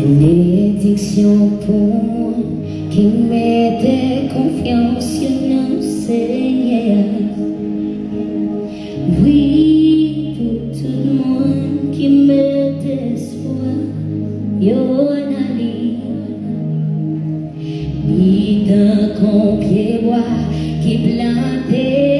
Bénédiction pour moi qui mettait confiance sur nos Seigneur. Oui, pour tout le monde qui met espoir, Yonali. Ni d'un compied bois qui plantait